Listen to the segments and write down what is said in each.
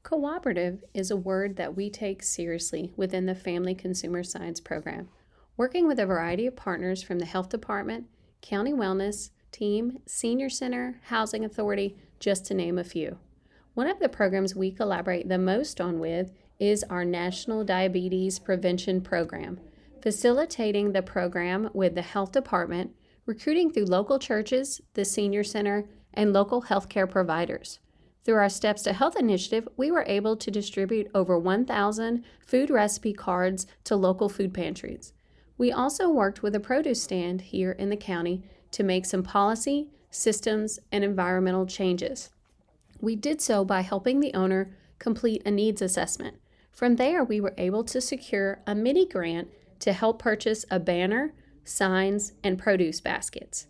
Cooperative is a word that we take seriously within the Family Consumer Science program, working with a variety of partners from the Health Department, County Wellness Team, Senior Center, Housing Authority, just to name a few. One of the programs we collaborate the most on with is our National Diabetes Prevention Program, facilitating the program with the Health Department, recruiting through local churches, the Senior Center, and local healthcare providers. Through our Steps to Health initiative, we were able to distribute over 1,000 food recipe cards to local food pantries. We also worked with a produce stand here in the county to make some policy, systems, and environmental changes. We did so by helping the owner complete a needs assessment. From there, we were able to secure a mini grant to help purchase a banner, signs, and produce baskets.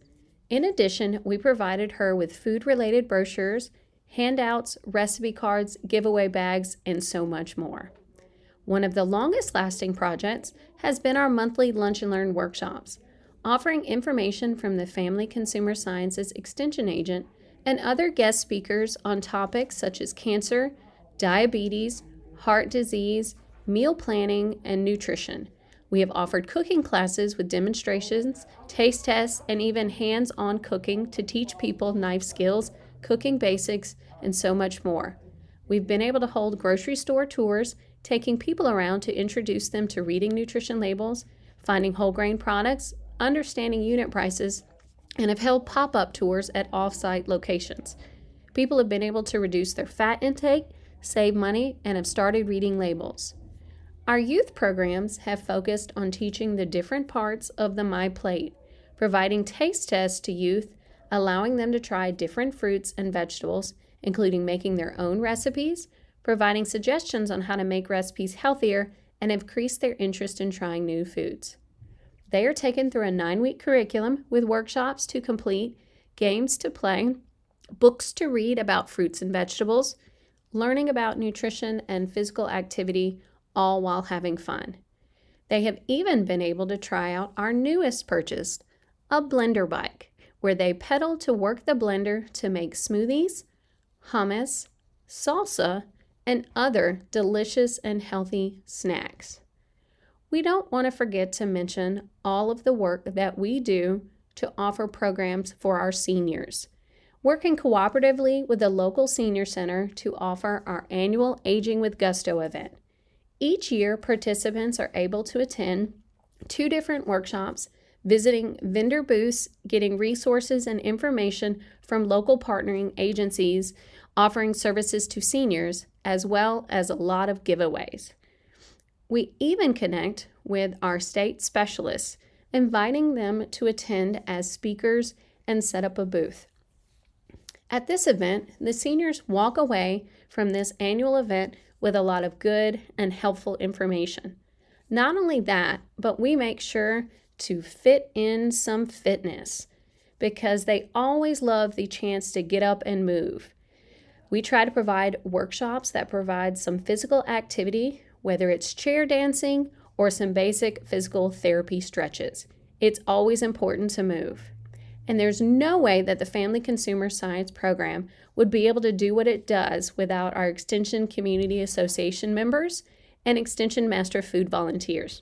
In addition, we provided her with food-related brochures, handouts, recipe cards, giveaway bags, and so much more. One of the longest lasting projects has been our monthly Lunch and Learn workshops, offering information from the Family Consumer Sciences Extension Agent and other guest speakers on topics such as cancer, diabetes, heart disease, meal planning, and nutrition. We have offered cooking classes with demonstrations, taste tests, and even hands-on cooking to teach people knife skills, cooking basics, and so much more. We've been able to hold grocery store tours, taking people around to introduce them to reading nutrition labels, finding whole grain products, understanding unit prices, and have held pop-up tours at off-site locations. People have been able to reduce their fat intake, save money, and have started reading labels. Our youth programs have focused on teaching the different parts of the My Plate, providing taste tests to youth, allowing them to try different fruits and vegetables, including making their own recipes, providing suggestions on how to make recipes healthier, and have increased their interest in trying new foods. They are taken through a 9-week curriculum with workshops to complete, games to play, books to read about fruits and vegetables, learning about nutrition and physical activity, all while having fun. They have even been able to try out our newest purchase, a blender bike, where they pedal to work the blender to make smoothies, hummus, salsa, and other delicious and healthy snacks. We don't want to forget to mention all of the work that we do to offer programs for our seniors. Working cooperatively with the local senior center to offer our annual Aging with Gusto event. Each year, participants are able to attend 2 different workshops, visiting vendor booths, getting resources and information from local partnering agencies offering services to seniors, as well as a lot of giveaways. We even connect with our state specialists, inviting them to attend as speakers and set up a booth. At this event, the seniors walk away from this annual event with a lot of good and helpful information. Not only that, but we make sure to fit in some fitness because they always love the chance to get up and move. We try to provide workshops that provide some physical activity, whether it's chair dancing or some basic physical therapy stretches. It's always important to move. And there's no way that the Family Consumer Science program would be able to do what it does without our Extension Community Association members and Extension Master Food volunteers.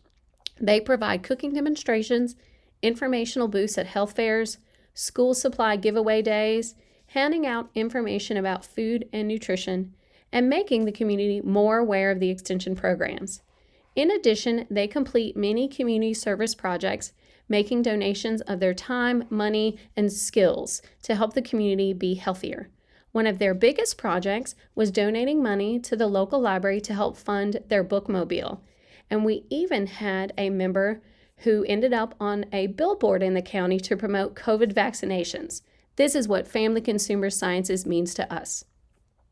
They provide cooking demonstrations, informational booths at health fairs, school supply giveaway days, handing out information about food and nutrition, and making the community more aware of the Extension programs. In addition, they complete many community service projects, making donations of their time, money, and skills to help the community be healthier. One of their biggest projects was donating money to the local library to help fund their bookmobile. And we even had a member who ended up on a billboard in the county to promote COVID vaccinations. This is what Family Consumer Sciences means to us.